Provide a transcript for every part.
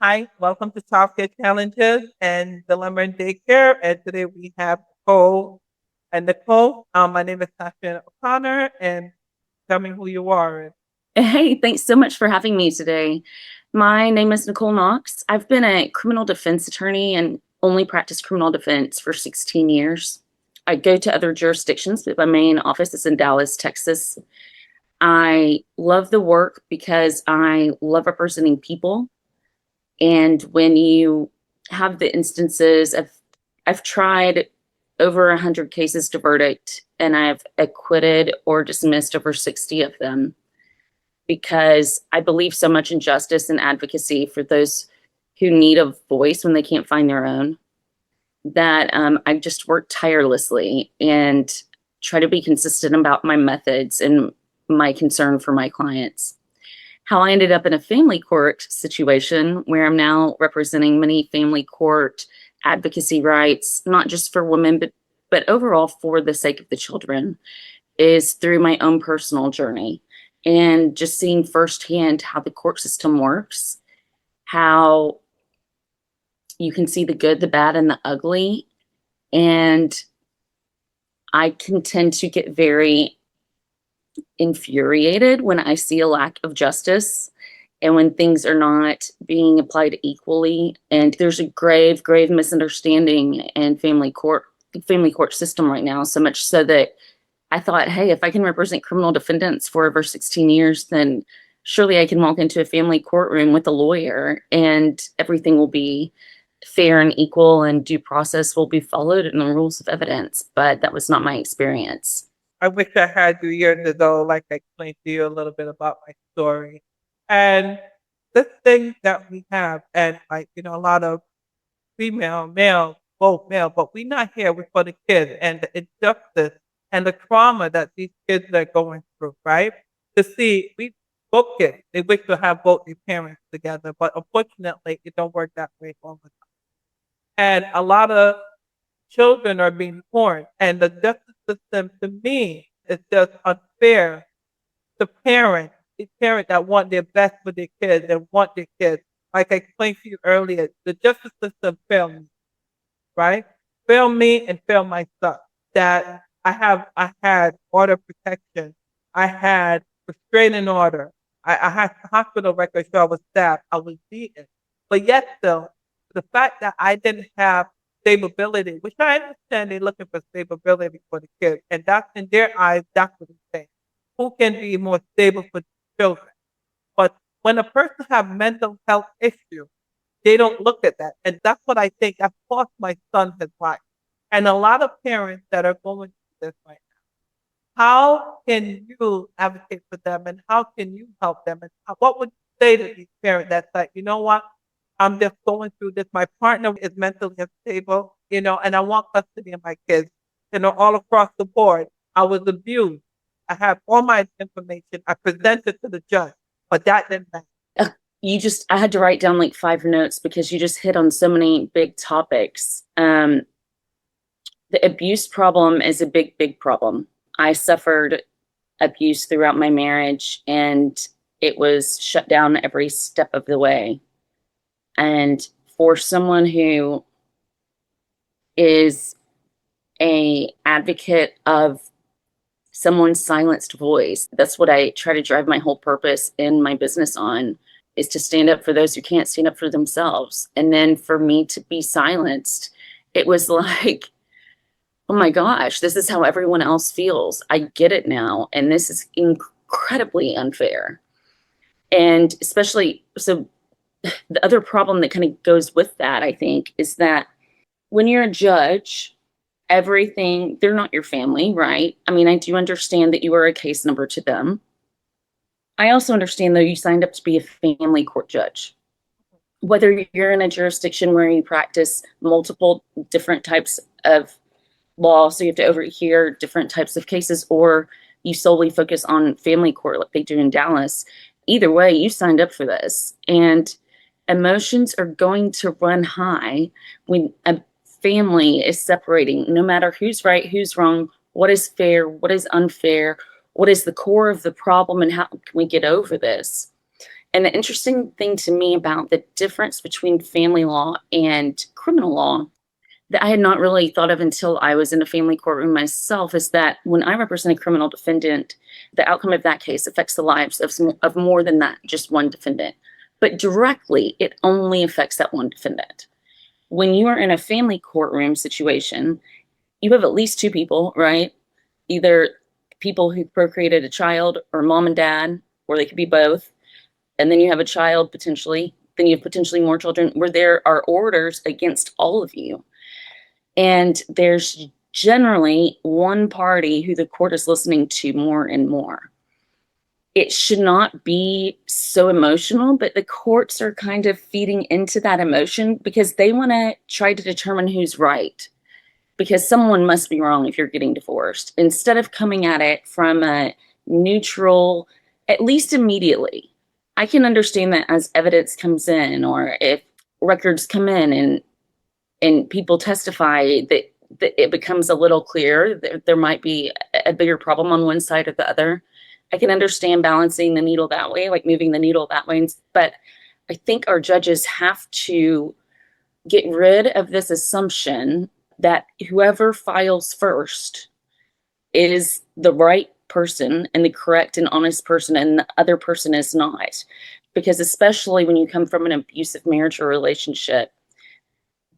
Hi, welcome to Childcare Challenges and Dilemma and Daycare. And today we have Nicole. And Nicole, my name is Tashieanna O'Connor, and tell me who you are. Hey, thanks so much for having me today. My name is Nicole Knox. I've been a criminal defense attorney and only practiced criminal defense for 16 years. I go to other jurisdictions, but my main office is in Dallas, Texas. I love the work because I love representing people. And when you have the instances of, I've tried over 100 cases to verdict, and I've acquitted or dismissed over 60 of them because I believe so much in justice and advocacy for those who need a voice when they can't find their own, that I just work tirelessly and try to be consistent about my methods and my concern for my clients. How I ended up in a family court situation where I'm now representing many family court advocacy rights, not just for women, but overall for the sake of the children, is through my own personal journey and just seeing firsthand how the court system works, how you can see the good, the bad, and the ugly. And I can tend to get very infuriated when I see a lack of justice and when things are not being applied equally. And there's a grave, grave misunderstanding in family court system right now, so much so that I thought, hey, if I can represent criminal defendants for over 16 years, then surely I can walk into a family courtroom with a lawyer and everything will be fair and equal and due process will be followed and the rules of evidence. But that was not my experience. I wish I had you years ago, like I explained to you a little bit about my story. And this thing that we have, and a lot of female, male, both male, but we're not here with for the kids and the injustice and the trauma that these kids are going through, right? To see, we both kids, they wish to have both their parents together, but unfortunately, it don't work that way all the time. And a lot of children are being born, and the justice system, to me, is just unfair to parents, the parents that want their best for their kids and want their kids. Like I explained to you earlier, the justice system failed me, right? Failed me and failed my son. That I had order protection. I had restraining order. I had hospital records so I was stabbed. I was beaten. But yet still, the fact that I didn't have stability, which I understand they're looking for stability for the kids, and that's in their eyes, that's what they're saying. Who can be more stable for children? But when a person have mental health issues, they don't look at that. And that's what I think I've cost my son his life. And a lot of parents that are going through this right now, how can you advocate for them and how can you help them? And what would you say to these parents that's like, you know what? I'm just going through this. My partner is mentally unstable, and I want custody of my kids, all across the board. I was abused. I have all my information. I presented to the judge, but that didn't matter. I had to write down like 5 notes because you just hit on so many big topics. The abuse problem is a big, big problem. I suffered abuse throughout my marriage and it was shut down every step of the way. And for someone who is a advocate of someone's silenced voice, that's what I try to drive my whole purpose in my business on, is to stand up for those who can't stand up for themselves. And then for me to be silenced, it was like, oh my gosh, this is how everyone else feels. I get it now. And this is incredibly unfair. And especially, so the other problem that kind of goes with that, I think, is that when you're a judge, they're not your family, right? I mean, I do understand that you are a case number to them. I also understand, though, you signed up to be a family court judge. Whether you're in a jurisdiction where you practice multiple different types of law, so you have to overhear different types of cases, or you solely focus on family court like they do in Dallas, either way, you signed up for this. And emotions are going to run high when a family is separating, no matter who's right, who's wrong, what is fair, what is unfair, what is the core of the problem, and how can we get over this? And the interesting thing to me about the difference between family law and criminal law that I had not really thought of until I was in a family courtroom myself is that when I represent a criminal defendant, the outcome of that case affects the lives of more than that, just one defendant. But directly, it only affects that one defendant. When you are in a family courtroom situation, you have at least two people, right? Either people who procreated a child or mom and dad, or they could be both. And then you have a child potentially, then you have potentially more children where there are orders against all of you. And there's generally one party who the court is listening to more and more. It should not be so emotional, but the courts are kind of feeding into that emotion because they want to try to determine who's right. Because someone must be wrong if you're getting divorced, instead of coming at it from a neutral, at least immediately. I can understand that as evidence comes in, or if records come in and people testify, that it becomes a little clearer that there might be a bigger problem on one side or the other. I can understand balancing the needle that way, like moving the needle that way. But I think our judges have to get rid of this assumption that whoever files first is the right person and the correct and honest person, and the other person is not. Because especially when you come from an abusive marriage or relationship,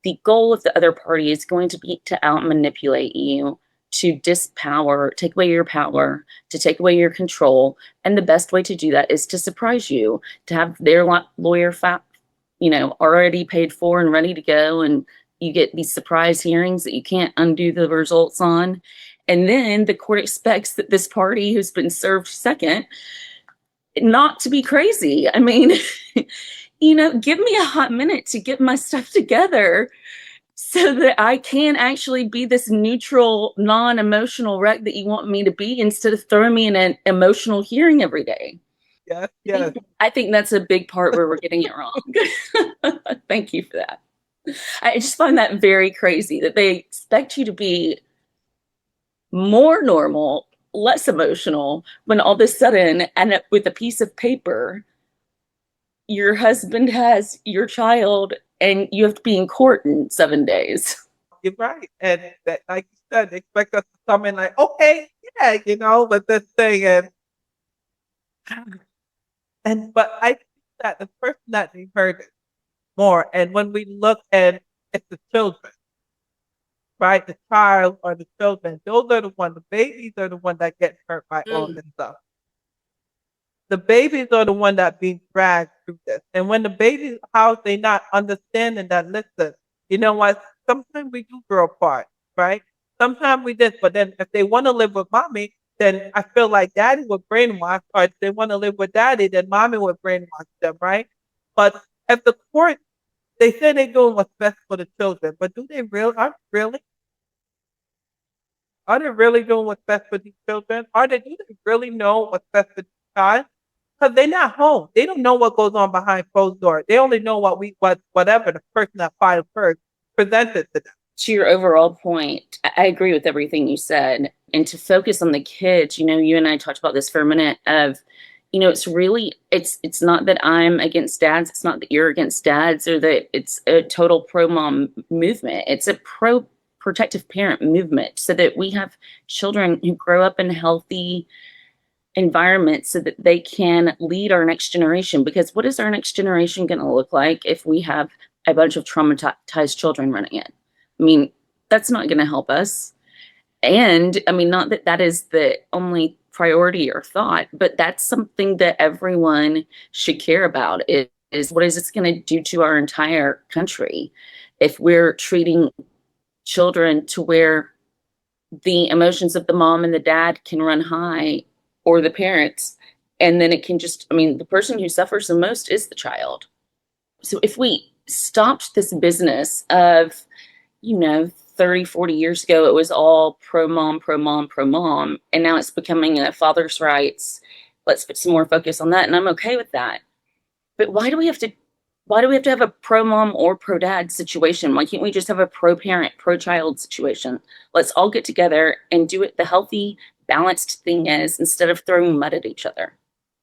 the goal of the other party is going to be to out manipulate you, to dispower, take away your power, to take away your control. And the best way to do that is to surprise you, to have their lawyer already paid for and ready to go. And you get these surprise hearings that you can't undo the results on. And then the court expects that this party who's been served second not to be crazy. I mean, give me a hot minute to get my stuff together so that I can actually be this neutral, non-emotional wreck that you want me to be, instead of throwing me in an emotional hearing every day. Yes. I think that's a big part where we're getting it wrong. Thank you for that. I just find that very crazy that they expect you to be more normal, less emotional, when all of a sudden, and with a piece of paper, your husband has your child and you have to be in court in 7 days. You're right. And that, like you said, they expect us to come in like, okay, yeah, with this thing. But I think that the person that they heard it more. And when we look at the children, right? The child or the children, those are the ones, the babies are the ones that get hurt by all this stuff. The babies are the one that being dragged through this. And when the babies, how they not understanding that, listen, you know what? Sometimes we do grow apart, right? Sometimes we did, but then if they want to live with mommy, then I feel like daddy would brainwash, or if they want to live with daddy, then mommy would brainwash them, right? But if the court, they say they're doing what's best for the children, but do they really? Are they really doing what's best for these children? Do they really know what's best for the child? Because they're not home. They don't know what goes on behind closed doors. They only know whatever the person that filed first presented to them. To your overall point, I agree with everything you said. And to focus on the kids, you and I talked about this for a minute of, it's not that I'm against dads. It's not that you're against dads, or that it's a total pro-mom movement. It's a protective parent movement, so that we have children who grow up in healthy environment so that they can lead our next generation. Because what is our next generation going to look like if we have a bunch of traumatized children running it? I mean, that's not going to help us. And I mean, not that that is the only priority or thought, but that's something that everyone should care about, is what is this going to do to our entire country if we're treating children to where the emotions of the mom and the dad can run high, or the parents, and then it can the person who suffers the most is the child. So if we stopped this business of, 30, 40 years ago, it was all pro-mom, pro-mom, pro-mom, and now it's becoming a father's rights. Let's put some more focus on that, and I'm okay with that. But why do we have to have a pro-mom or pro-dad situation? Why can't we just have a pro-parent, pro-child situation? Let's all get together and do it the healthy, balanced thing is, instead of throwing mud at each other.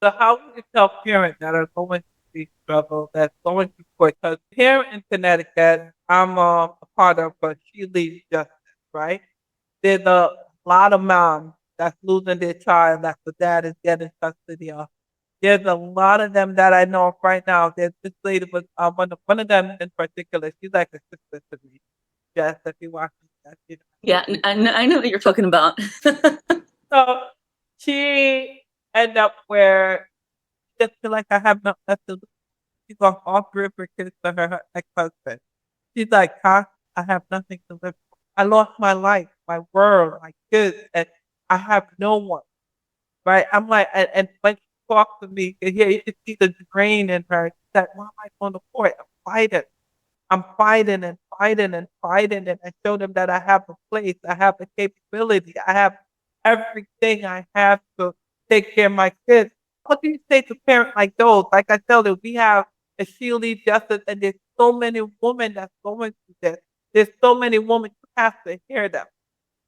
So how would you tell parents that are going through these struggles, that's going through court? Because here in Connecticut, I'm a part of She Leads Justice, right? There's a lot of moms that's losing their child that the dad is getting custody of. There's a lot of them that I know of right now. There's this lady was one of them in particular. She's like a sister to me. Jess, if you watch that, you know. Yeah, I know what you're talking about. So she ended up where she just feel like I have nothing left to lose. She's lost all three of her kids to her ex-husband. She's like, huh? I have nothing to live for. I lost my life, my world, my kids, and I have no one. Right? I'm like, and when she talks to me, you can see the drain in her. She's like, why am I on the court? I'm fighting. I'm fighting and fighting and fighting, and I show them that I have a place, I have the capability, I have everything I have to take care of my kids. What do you say to parents like those? Like I tell them, we have a Sheely Justice, and there's so many women that's going through this. There's so many women you have to hear them.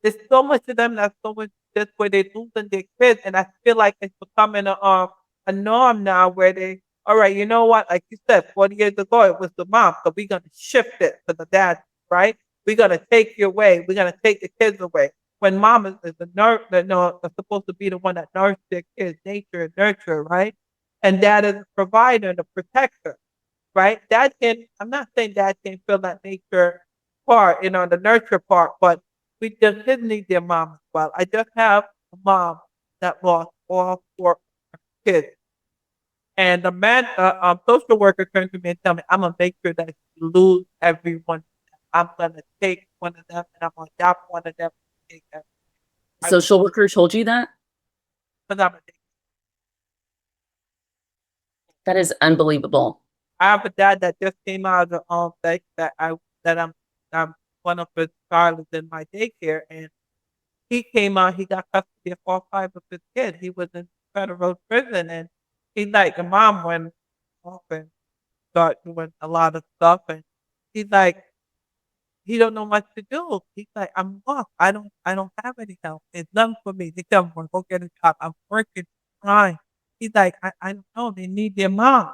There's so much of them that's so much just where they're losing their kids, and I feel like it's becoming a norm now where they, all right, you know what? Like you said, 40 years ago it was the mom, so we're gonna shift it to the dad, right? We're gonna take you away. We're gonna take the kids away. When mom is the nurse, no, is supposed to be the one that nurses their kids, nature and nurture, right? And dad is the provider and the protector, right? Dad can. I'm not saying dad can feel that nature part, the nurture part, but we just didn't need their mom as well. I just have a mom that lost all four kids. And the social worker turned to me and tell me, I'm gonna make sure that you lose everyone. I'm gonna take one of them and I'm gonna adopt one of them. And take them. Social worker told you that? Because That is unbelievable. I have a dad that just came out of the that I'm one of his child in my daycare, and he came out. He got custody of all five of his kids. He was in federal prison, and he's like, the mom went off and start doing a lot of stuff, and he's like, he don't know what to do. He's like, I'm lost. I don't have any help. It's none for me. They tell me, go get a job. I'm working, trying. He's like, I don't know. They need their mom.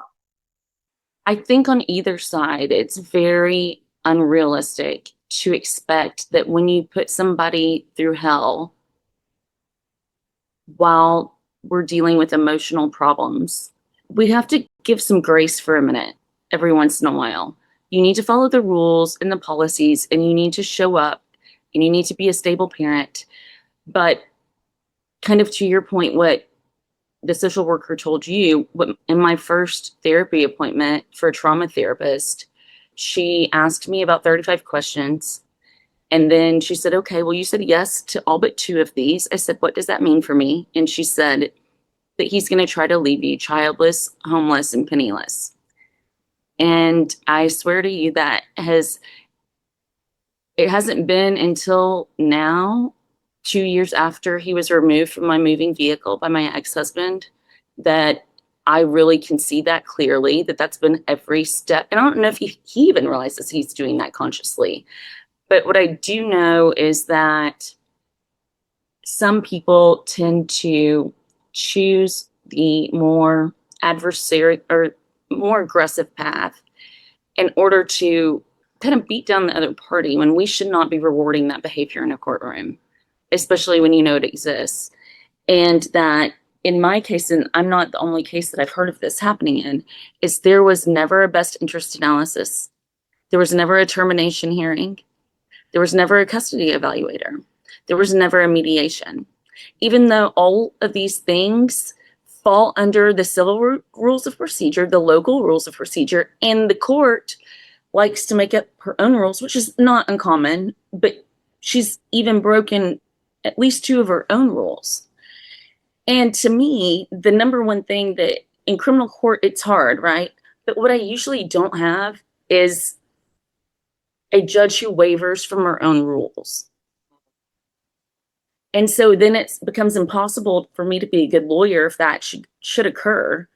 I think on either side, it's very unrealistic to expect that when you put somebody through hell while we're dealing with emotional problems, we have to give some grace for a minute every once in a while. You need to follow the rules and the policies, and you need to show up, and you need to be a stable parent. But kind of to your point, what the social worker told you, in my first therapy appointment for a trauma therapist, she asked me about 35 questions. And then she said, okay, well, you said yes to all but two of these. I said, what does that mean for me? And she said that he's going to try to leave you childless, homeless, and penniless. And I swear to you, it hasn't been until now, 2 years after he was removed from my moving vehicle by my ex-husband, that I really can see that clearly, that's been every step. And I don't know if he even realizes he's doing that consciously. But what I do know is that some people tend to choose the more adversary or more aggressive path in order to kind of beat down the other party when we should not be rewarding that behavior in a courtroom, especially when you know it exists. And that in my case, and I'm not the only case that I've heard of this happening in, is there was never a best interest analysis. There was never a termination hearing. There was never a custody evaluator. There was never a mediation. Even though all of these things fall under the civil rules of procedure, the local rules of procedure, and the court likes to make up her own rules, which is not uncommon, but she's even broken at least two of her own rules. And to me, the number one thing that in criminal court, it's hard, right? But what I usually don't have is a judge who wavers from her own rules. And so then it becomes impossible for me to be a good lawyer if that should occur.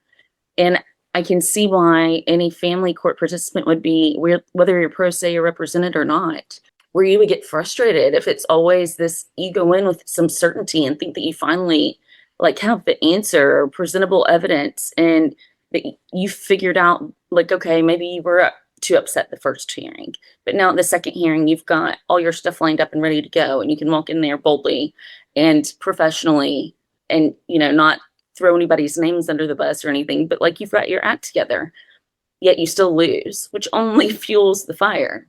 And I can see why any family court participant would be, whether you're pro se or represented or not, where you would get frustrated if it's always this, you go in with some certainty and think that you finally like have the answer or presentable evidence, and that you figured out, like, okay, maybe you were too upset the first hearing, but now at the second hearing, you've got all your stuff lined up and ready to go, and you can walk in there boldly and professionally, and not throw anybody's names under the bus or anything, but like you've got your act together, yet you still lose, which only fuels the fire.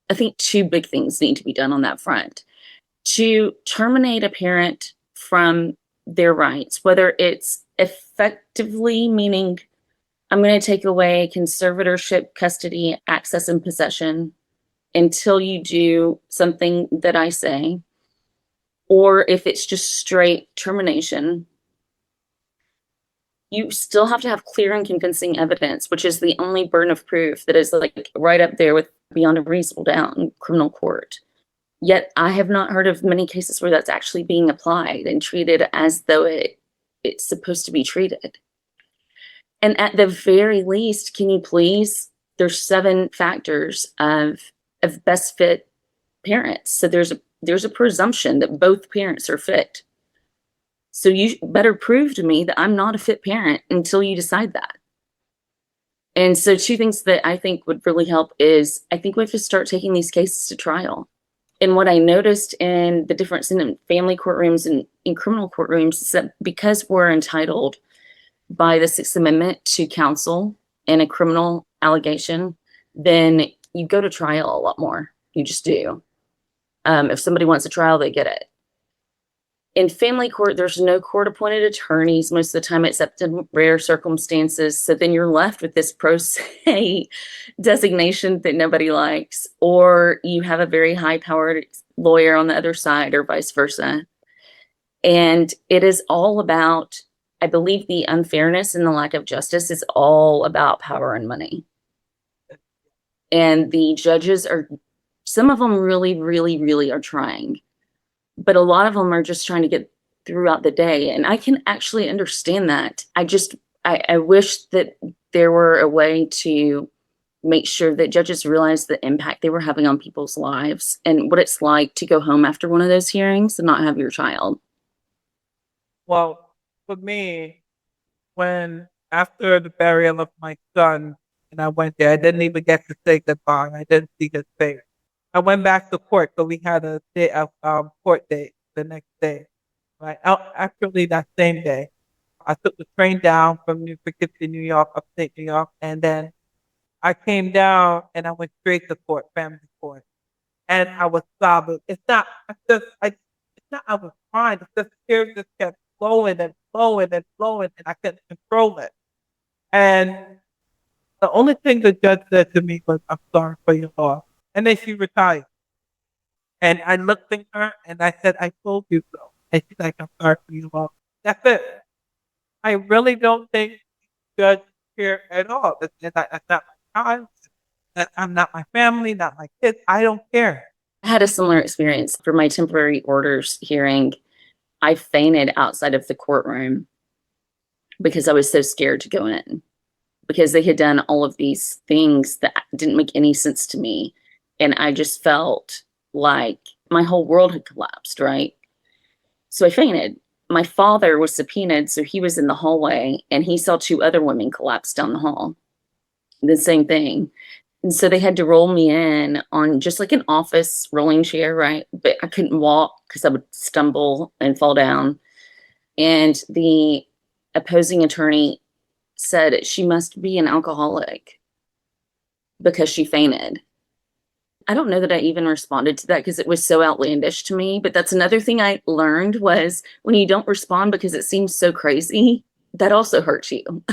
I think two big things need to be done on that front. To terminate a parent from their rights, whether it's effectively meaning I'm going to take away conservatorship, custody, access, and possession until you do something that I say, or if it's just straight termination, you still have to have clear and convincing evidence, which is the only burden of proof that is like right up there with beyond a reasonable doubt in criminal court. Yet I have not heard of many cases where that's actually being applied and treated as though it's supposed to be treated. And at the very least, can you please, there's 7 factors of best fit parents. So there's a presumption that both parents are fit. So you better prove to me that I'm not a fit parent until you decide that. And so 2 things that I think would really help is I think we have to start taking these cases to trial. And what I noticed in the difference in family courtrooms and in criminal courtrooms is that because we're entitled by the 6th Amendment to counsel in a criminal allegation, then you go to trial a lot more. You just do. If somebody wants a trial, they get it. In family court, there's no court-appointed attorneys most of the time, except in rare circumstances. So then you're left with this pro se designation that nobody likes, or you have a very high-powered lawyer on the other side, or vice versa. And it is all about, I believe, the unfairness and the lack of justice is all about power and money. And the judges are, some of them really, really, really are trying. But a lot of them are just trying to get throughout the day. And I can actually understand that. I wish that there were a way to make sure that judges realize the impact they were having on people's lives and what it's like to go home after one of those hearings and not have your child. Well, for me, when after the burial of my son and I went there, I didn't even get to say goodbye. I didn't see his face. I went back to court, so we had a day of court date the next day. Right, actually that same day, I took the train down from Poughkeepsie, New York, upstate New York, and then I came down and I went straight to court, family court, and I was sobbing. It's not. I was crying. It's just tears just kept flowing and flowing and flowing, and I couldn't control it. And the only thing the judge said to me was, "I'm sorry for your loss," and then she retired. And I looked at her and I said, "I told you so." And she's like, "I'm sorry for your loss." That's it. I really don't think judge care at all. That's not my child. I'm not my family, not my kids. I don't care. I had a similar experience for my temporary orders hearing. I fainted outside of the courtroom because I was so scared to go in, because they had done all of these things that didn't make any sense to me. And I just felt like my whole world had collapsed, right? So I fainted. My father was subpoenaed, so he was in the hallway, and he saw 2 other women collapse down the hall. The same thing. And so they had to roll me in on just like an office rolling chair, right? But I couldn't walk because I would stumble and fall down. And the opposing attorney said she must be an alcoholic because she fainted. I don't know that I even responded to that because it was so outlandish to me. But that's another thing I learned was when you don't respond because it seems so crazy, that also hurts you.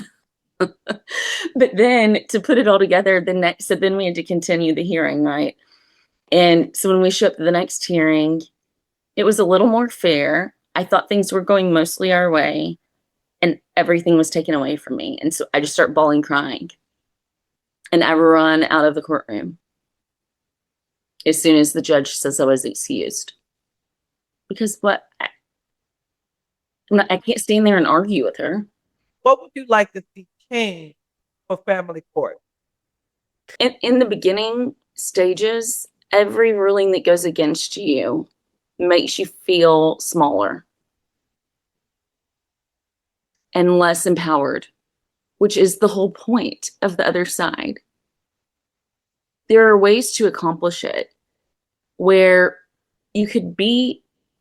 But then to put it all together, so then we had to continue the hearing, right? And so when we show up to the next hearing, it was a little more fair. I thought things were going mostly our way, and everything was taken away from me. And so I just start bawling, crying. And I run out of the courtroom as soon as the judge says I was excused. Because I can't stand there and argue with her. What would you like to see change for family court? In the beginning stages, every ruling that goes against you makes you feel smaller. and less empowered, which is the whole point of the other side. There are ways to accomplish it where you could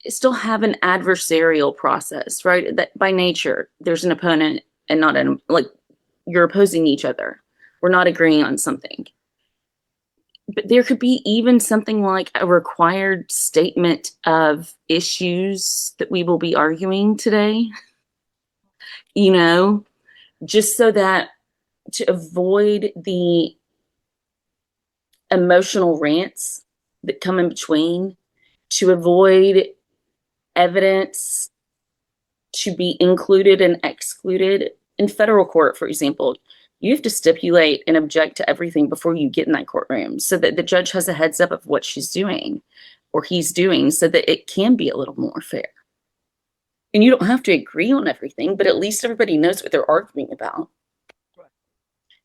still have an adversarial process, right? That by nature, there's an opponent and not like you're opposing each other. We're not agreeing on something. But there could be even something like a required statement of issues that we will be arguing today, just so that to avoid the emotional rants that come in between, to avoid evidence to be included and excluded. In federal court, for example, you have to stipulate and object to everything before you get in that courtroom so that the judge has a heads up of what she's doing or he's doing so that it can be a little more fair. And you don't have to agree on everything, but at least everybody knows what they're arguing about. Right.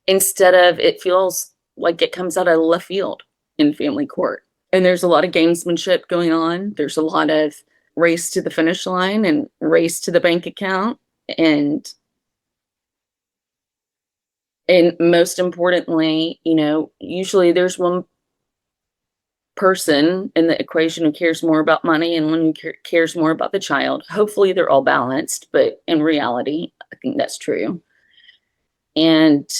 Instead of it feels like it comes out of left field in family court. And there's a lot of gamesmanship going on. There's a lot of race to the finish line and race to the bank account. And most importantly, usually there's one person in the equation who cares more about money and one who cares more about the child. Hopefully they're all balanced, but in reality, I think that's true. And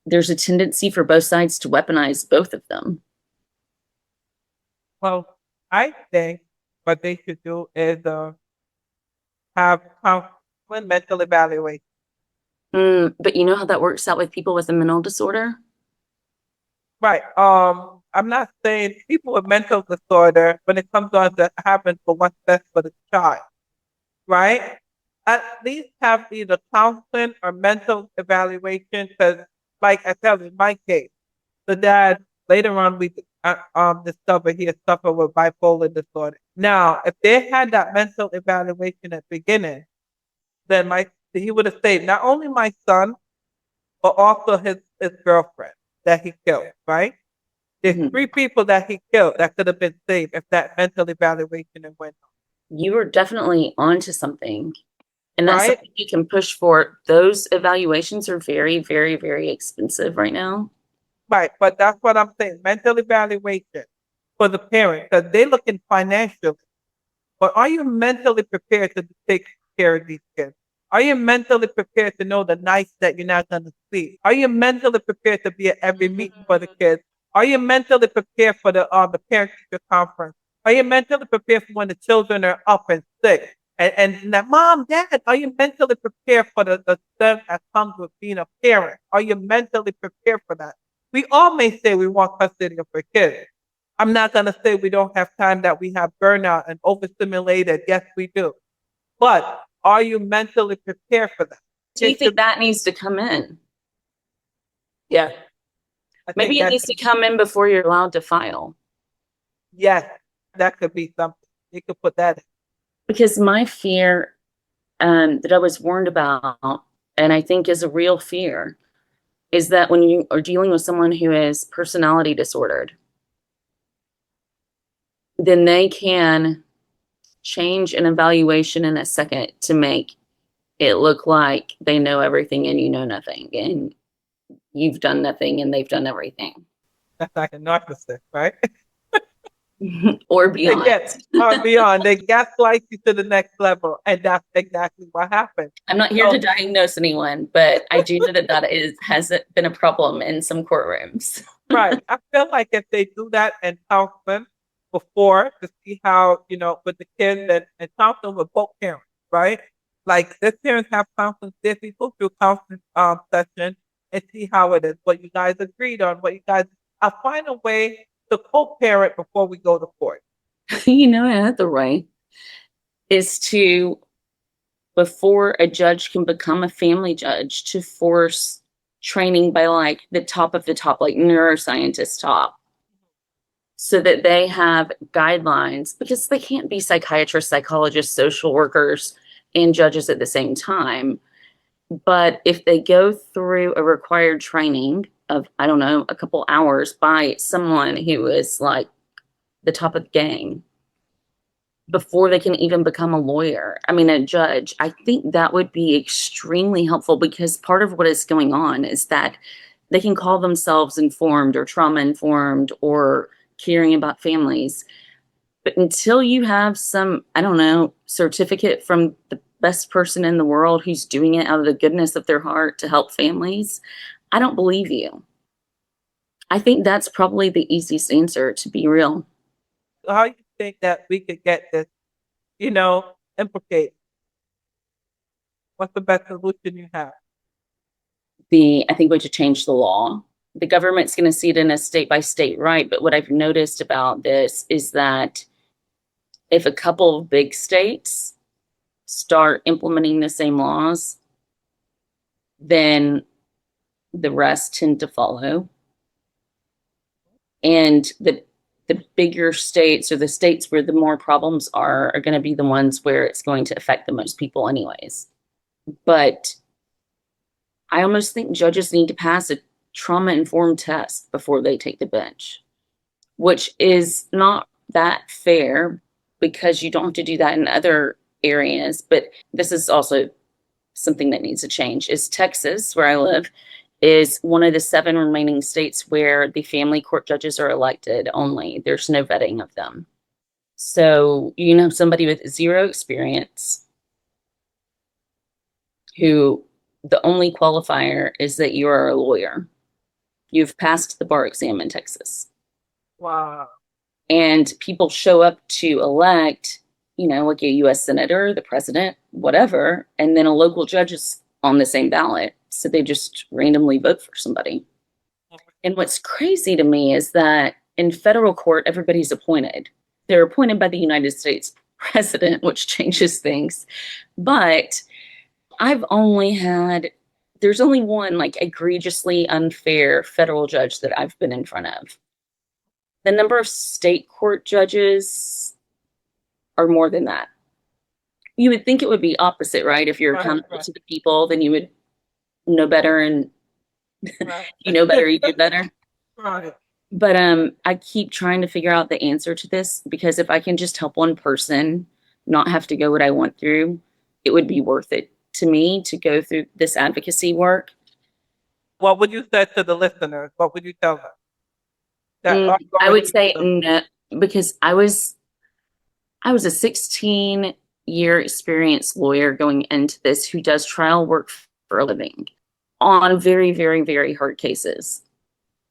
there's a tendency for both sides to weaponize both of them. Well, I think what they should do is have counseling, mental evaluation. But you know how that works out with people with a mental disorder? Right. I'm not saying people with mental disorder, when it comes on to happen for what's best for the child, right? At least have either counseling or mental evaluation, because, like I said, in my case, the dad later on we discovered he had suffered with bipolar disorder. Now, if they had that mental evaluation at the beginning, then he would have saved not only my son, but also his girlfriend that he killed, right? There's 3 people that he killed that could have been saved if that mental evaluation had went on. You are definitely onto something. And that's something you can push for. Those evaluations are very, very, very expensive right now. Right, but that's what I'm saying. Mental evaluation for the parent, because they're looking financially. But are you mentally prepared to take care of these kids? Are you mentally prepared to know the nights that you're not going to sleep? Are you mentally prepared to be at every meeting for the kids? Are you mentally prepared for the parent-teacher conference? Are you mentally prepared for when the children are up and sick? And that, Mom, Dad, are you mentally prepared for the stuff that comes with being a parent? Are you mentally prepared for that? We all may say we want custody of our kids. I'm not going to say we don't have time, that we have burnout and overstimulated. Yes, we do. But are you mentally prepared for that? Do you think that needs to come in? Yeah. Maybe it needs to come in before you're allowed to file. Yes, that could be something. You could put that in. Because my fear that I was warned about, and I think is a real fear, is that when you are dealing with someone who is personality disordered, then they can change an evaluation in a second to make it look like they know everything and you know nothing, and you've done nothing and they've done everything. That's like a narcissist, right? Or beyond. Or beyond. They gaslight you to the next level, and that's exactly what happened. I'm not here to diagnose anyone, but I do know that has been a problem in some courtrooms. Right. I feel like if they do that and counseling before to see how, with the kids and counseling with both parents, right? Like, this parents have counseling, if we go through counseling session and see how it is, what you guys agreed on, I'll find a way to co-parent before we go to court. Another way is to, before a judge can become a family judge, to force training by like the top of the top, like neuroscientist top, so that they have guidelines, because they can't be psychiatrists, psychologists, social workers, and judges at the same time. But if they go through a required training of, I don't know, a couple hours by someone who is like the top of the game, before they can even become a lawyer. I mean, a judge. I think that would be extremely helpful because part of what is going on is that they can call themselves informed or trauma informed or caring about families. But until you have some, I don't know, certificate from the best person in the world who's doing it out of the goodness of their heart to help families, I don't believe you. I think that's probably the easiest answer, to be real. So how you think that we could get this, implicated? What's the best solution you have? I think we should change the law. The government's going to see it in a state by state right. But what I've noticed about this is that if a couple of big states start implementing the same laws, then the rest tend to follow. And the bigger states or the states where the more problems are going to be the ones where it's going to affect the most people anyways. But I almost think judges need to pass a trauma-informed test before they take the bench, which is not that fair because you don't have to do that in other areas. But this is also something that needs to change. Is Texas, where I live, is one of the 7 remaining states where the family court judges are elected only. There's no vetting of them. So, somebody with 0 experience who the only qualifier is that you are a lawyer. You've passed the bar exam in Texas. Wow. And people show up to elect, like a US senator, the president, whatever, and then a local judge is on the same ballot. So they just randomly vote for somebody. And what's crazy to me is that in federal court, everybody's appointed. They're appointed by the United States president, which changes things. But there's only one like egregiously unfair federal judge that I've been in front of. The number of state court judges are more than that. You would think it would be opposite, right? If you're accountable to the people, then you would know better, and you know better, you do better. Right. But I keep trying to figure out the answer to this because if I can just help one person not have to go what I went through, it would be worth it to me to go through this advocacy work. What would you say to the listeners? What would you tell them? That I would say no, because I was a 16-year experienced lawyer going into this who does trial work for a living on very, very, very hard cases.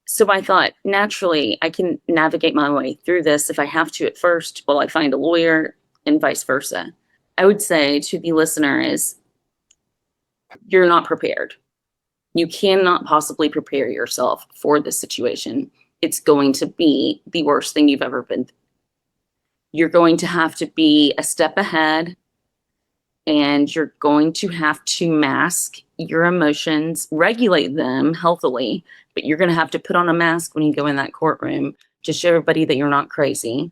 So I thought, naturally, I can navigate my way through this if I have to at first while I find a lawyer and vice versa. I would say to the listener is, you're not prepared. You cannot possibly prepare yourself for this situation. It's going to be the worst thing you've ever been through. You're going to have to be a step ahead, and you're going to have to mask your emotions, regulate them healthily, but you're going to have to put on a mask when you go in that courtroom to show everybody that you're not crazy.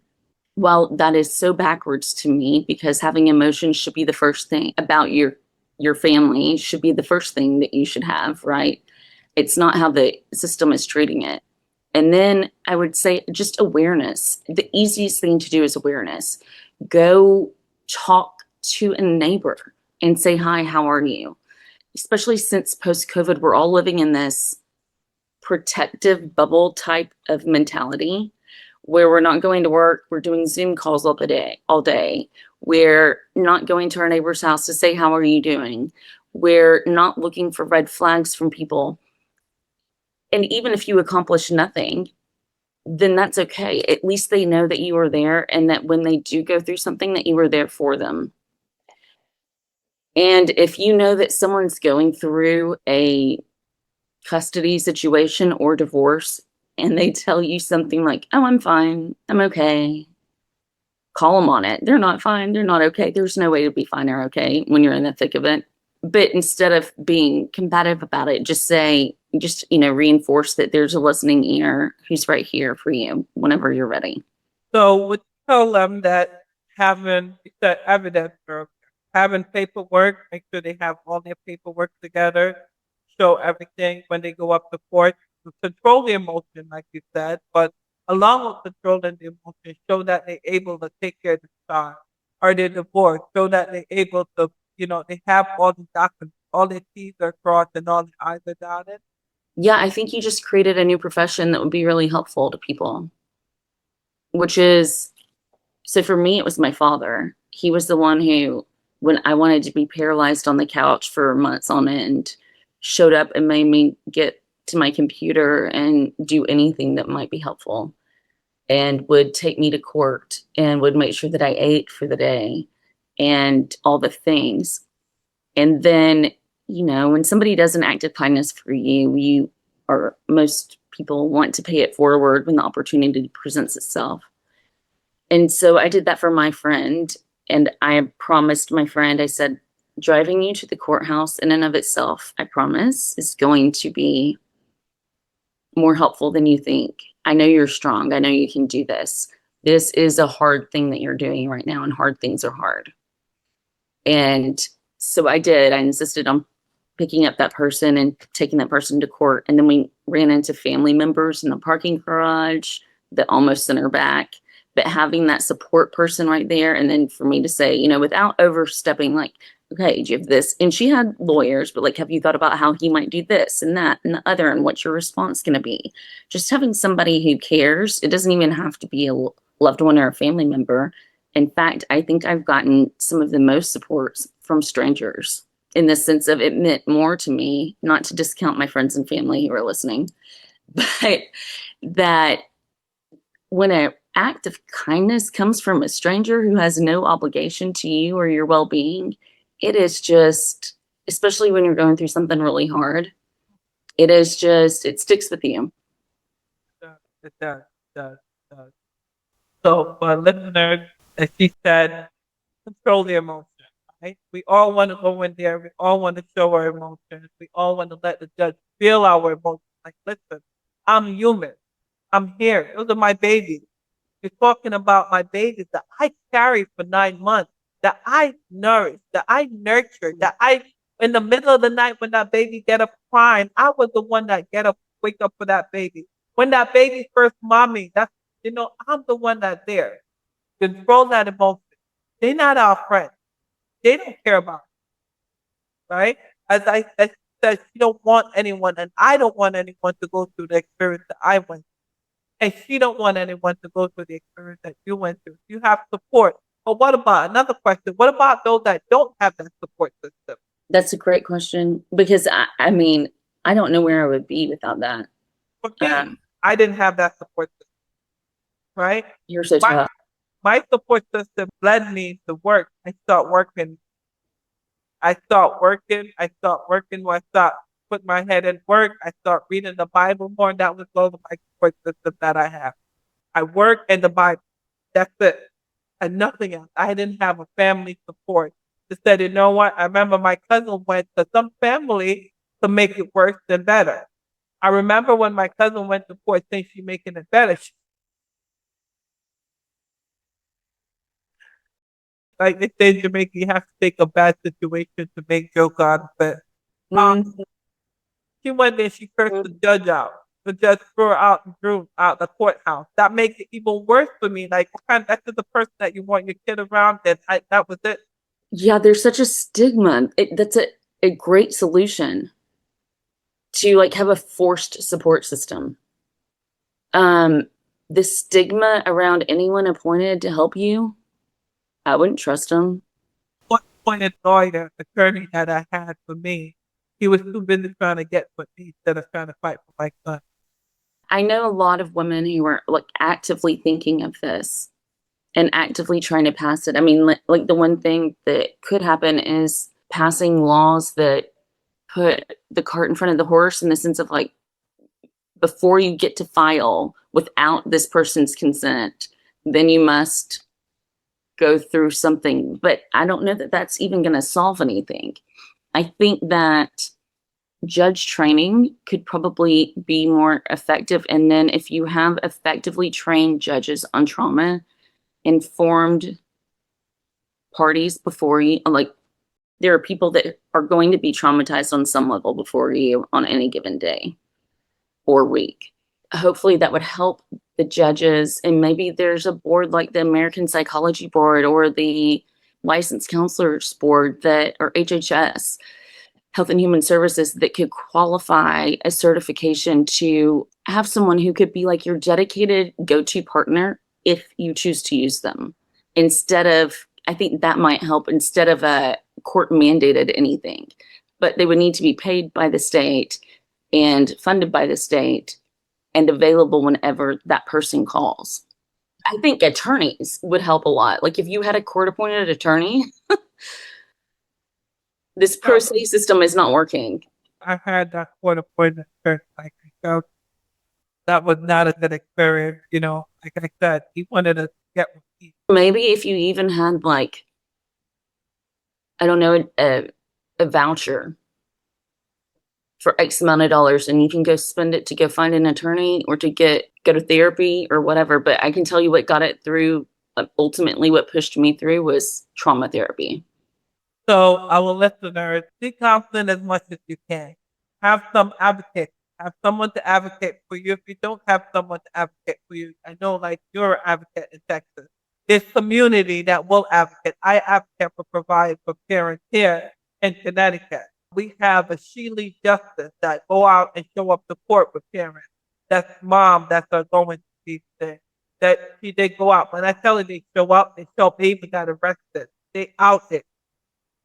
Well, that is so backwards to me because having emotions should be the first thing about your family, should be the first thing that you should have, right? It's not how the system is treating it. And then I would say just awareness. The easiest thing to do is awareness. Go talk to a neighbor and say, hi, how are you? Especially since post-COVID, we're all living in this protective bubble type of mentality where we're not going to work. We're doing Zoom calls all day. We're not going to our neighbor's house to say, how are you doing? We're not looking for red flags from people. And even if you accomplish nothing, then that's okay. At least they know that you are there and that when they do go through something, that you were there for them. And if you know that someone's going through a custody situation or divorce and they tell you something like, oh, I'm fine, I'm okay, call them on it. They're not fine, they're not okay. There's no way to be fine or okay when you're in the thick of it. But instead of being combative about it, just reinforce that there's a listening ear who's right here for you whenever you're ready. So would you tell them that having the evidence or having paperwork, make sure they have all their paperwork together, show everything when they go up to court, to control the emotion, like you said, but along with controlling the emotion, show that they're able to take care of the child or they're divorced so that they're able to, they have all the documents, all their T's are crossed and all the I's are dotted. Yeah, I think you just created a new profession that would be really helpful to people, which is, so for me, it was my father. He was the one who, when I wanted to be paralyzed on the couch for months on end, showed up and made me get to my computer and do anything that might be helpful, and would take me to court and would make sure that I ate for the day and all the things. And then, when somebody does an act of kindness for you, or most people want to pay it forward when the opportunity presents itself. And so I did that for my friend. And I promised my friend, I said, driving you to the courthouse in and of itself, I promise, is going to be more helpful than you think. I know you're strong. I know you can do this. This is a hard thing that you're doing right now, and hard things are hard. And so I did. I insisted on picking up that person and taking that person to court. And then we ran into family members in the parking garage that almost sent her back. But having that support person right there, and then for me to say, without overstepping, like, okay, do you have this? And she had lawyers, but like, have you thought about how he might do this and that and the other, and what's your response going to be? Just having somebody who cares. It doesn't even have to be a loved one or a family member. In fact, I think I've gotten some of the most support from strangers, in the sense of it meant more to me, not to discount my friends and family who are listening, but that when an act of kindness comes from a stranger who has no obligation to you or your well-being, it is just, especially when you're going through something really hard, it sticks with you. It does, it does, it does. So for listeners, as she said, control the emotion, right? We all want to go in there. We all want to show our emotions. We all want to let the judge feel our emotions. Like, listen, I'm human. I'm here. Those are my babies. You're talking about my babies that I carried for 9 months, that I nourished, that I nurtured, that in the middle of the night when that baby get up crying, I was the one that wake up for that baby. When that baby first mommy, I'm the one that's there. Control that emotion. They're not our friends. They don't care about it, right? As said, she don't want anyone, and I don't want anyone to go through the experience that I went through. And she don't want anyone to go through the experience that you went through. You have support. But what about another question? What about those that don't have that support system? That's a great question, because I mean, I don't know where I would be without that. For me, I didn't have that support system, right? You're so tough. My support system led me to work. I start working. I start working. I start put my head in work. I start reading the Bible more. And that was all of my support system that I have. I work and the Bible. That's it. And nothing else. I didn't have a family support. Just said, you know what? I remember my cousin went to some family to make it worse than better. I remember when my cousin went to court saying she's making it better. Like they say in Jamaica, you have to take a bad situation to make joke out of it. She went there, she cursed the judge out. The judge threw her out and threw out the courthouse. That makes it even worse for me. Like, that's the person that you want your kid around, that was it. Yeah, there's such a stigma. That's a great solution to like have a forced support system. The stigma around anyone appointed to help you, I wouldn't trust them. What appointed lawyer, attorney that I had for me, he was too busy trying to get for me instead of trying to fight for my son. I know a lot of women who are like actively thinking of this and actively trying to pass it. I mean, like the one thing that could happen is passing laws that put the cart in front of the horse, in the sense of like, before you get to file without this person's consent, then you must go through something. But I don't know that that's even going to solve anything. I think that judge training could probably be more effective. And then if you have effectively trained judges on trauma, informed parties before you, like, there are people that are going to be traumatized on some level before you on any given day or week. Hopefully that would help the judges. And maybe there's a board like the American Psychology Board or the licensed counselors board that, or HHS, Health and Human Services, that could qualify a certification to have someone who could be like your dedicated go-to partner if you choose to use them. Instead of, I think that might help, instead of a court mandated anything. But they would need to be paid by the state and funded by the state and available whenever that person calls. I think attorneys would help a lot. Like if you had a court appointed attorney, this pro se system is not working. I had that court appointment like myself. That was not a good experience, you know. Like I said, he wanted to get with me. Maybe if you even had like, I don't know, a voucher for X amount of dollars, and you can go spend it to go find an attorney or to go to therapy or whatever. But I can tell you what got it through. Ultimately, what pushed me through was trauma therapy. So our listeners, seek counseling as much as you can. Have some advocates. Have someone to advocate for you. If you don't have someone to advocate for you, I know like you're an advocate in Texas. There's community that will advocate. I advocate for provide for parents here in Connecticut. We have a Sheely Justice that go out and show up to court with parents. That's mom that are going to these things. That they go out. When I tell you they show up, they even got arrested. They out it.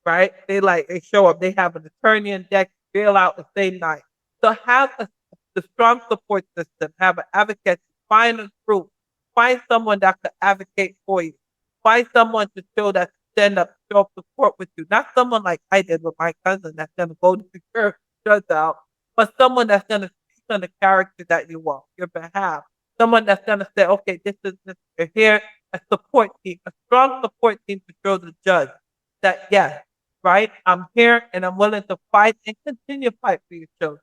Right? They show up, they have an attorney in deck, bail out the same night. So have the strong support system, have an advocate, find a group, find someone that could advocate for you, find someone to show that stand up, show up support with you. Not someone like I did with my cousin that's gonna go to the church, shut out, but someone that's gonna speak on the character that you want, your behalf. Someone that's gonna say, okay, this is here, a support team, a strong support team to show the judge that yes, right? I'm here and I'm willing to fight and continue to fight for your children.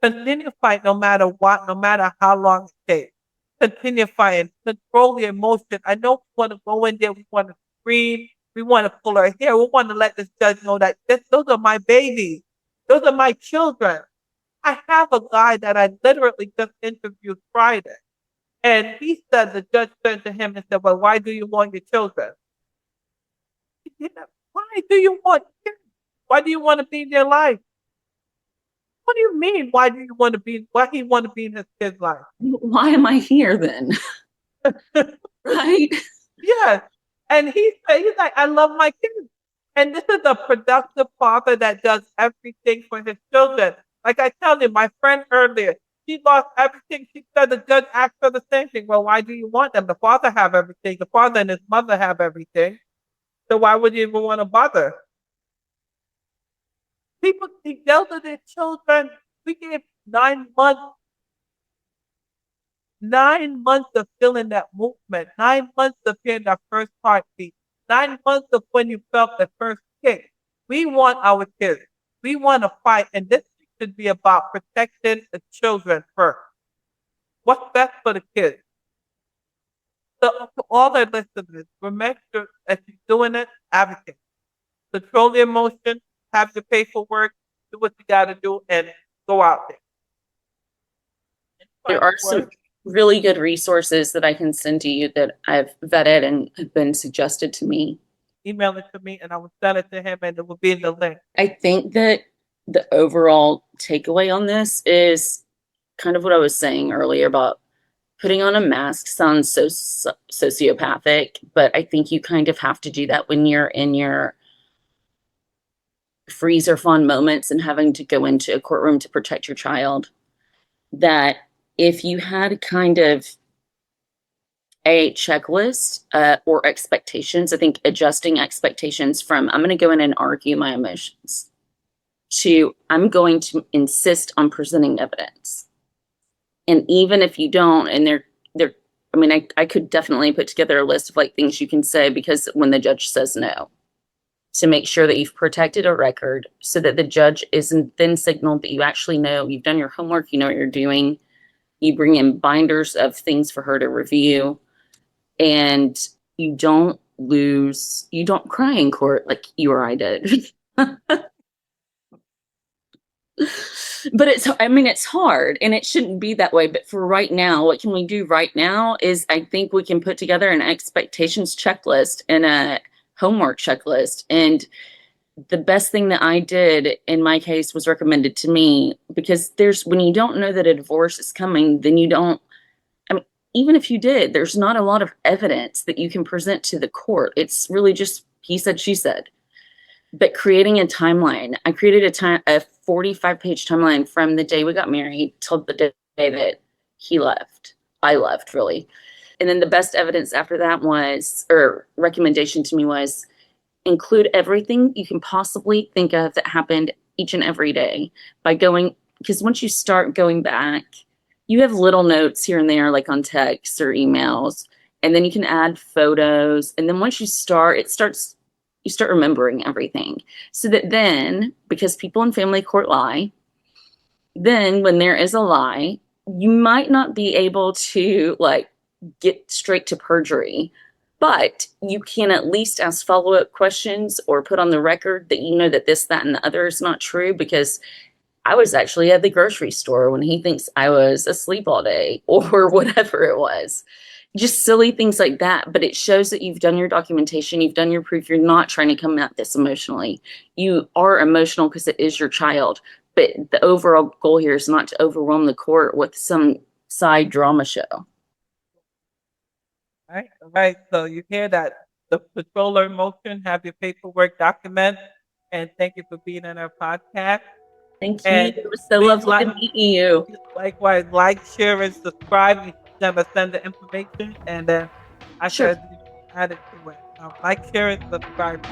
Continue to fight no matter what, no matter how long it takes. Continue fighting. Control the emotion. I know we want to go in there, we want to scream, we want to pull our hair, we want to let this judge know that those are my babies. Those are my children. I have a guy that I literally just interviewed Friday. And he said, the judge turned to him and said, well, why do you want your children? Why do you want kids? Why do you want to be in their life? What do you mean? Why do you want to be? Why he want to be in his kid's life? Why am I here then? Right? Yes. And he's like, I love my kids. And this is a productive father that does everything for his children. Like I tell you, my friend earlier, she lost everything. She said the judge asked her the same thing. Well, why do you want them? The father have everything. The father and his mother have everything. So why would you even want to bother? People yelled at their children. We gave 9 months. 9 months of feeling that movement. 9 months of hearing that first heartbeat. 9 months of when you felt the first kick. We want our kids. We want to fight. And this should be about protecting the children first. What's best for the kids? So to all their listeners, remember that you're doing it, advocate. Control the emotion, have your paperwork, do what you gotta do, and go out there. There are some really good resources that I can send to you that I've vetted and have been suggested to me. Email it to me and I will send it to him and it will be in the link. I think that the overall takeaway on this is kind of what I was saying earlier about putting on a mask sounds so sociopathic, but I think you kind of have to do that when you're in your freezer fond moments and having to go into a courtroom to protect your child. That if you had kind of a checklist or expectations, I think adjusting expectations from I'm going to go in and argue my emotions to I'm going to insist on presenting evidence. And even if you don't, and I mean, I could definitely put together a list of like things you can say because when the judge says no, to make sure that you've protected a record so that the judge isn't then signaled that you actually know, you've done your homework, you know what you're doing. You bring in binders of things for her to review, and you don't cry in court like you or I did. But it's hard and it shouldn't be that way. But for right now, what can we do right now is I think we can put together an expectations checklist and a homework checklist. And the best thing that I did in my case was recommended to me, because when you don't know that a divorce is coming, then you don't, I mean, even if you did, there's not a lot of evidence that you can present to the court. It's really just he said, she said. But creating a timeline, I created a 45-page timeline from the day we got married till the day that he left. I left, really. And then the best evidence after that or recommendation to me was, include everything you can possibly think of that happened each and every day because once you start going back, you have little notes here and there, like on texts or emails, and then you can add photos. And then once you start remembering everything, so that then, because people in family court lie, then when there is a lie, you might not be able to get straight to perjury, but you can at least ask follow-up questions or put on the record that you know that this, that, and the other is not true, because I was actually at the grocery store when he thinks I was asleep all day or whatever it was. Just silly things like that. But it shows that you've done your documentation, you've done your proof. You're not trying to come at this emotionally. You are emotional because it is your child. But the overall goal here is not to overwhelm the court with some side drama show. Right, all right. So you hear that the patroller motion, have your paperwork document, and thank you for being on our podcast. Thank you. And It was so please lovely meeting you. likewise, like, share, and subscribe. You never send the information, and then I Sure. said add it to it. Like, share, and subscribe.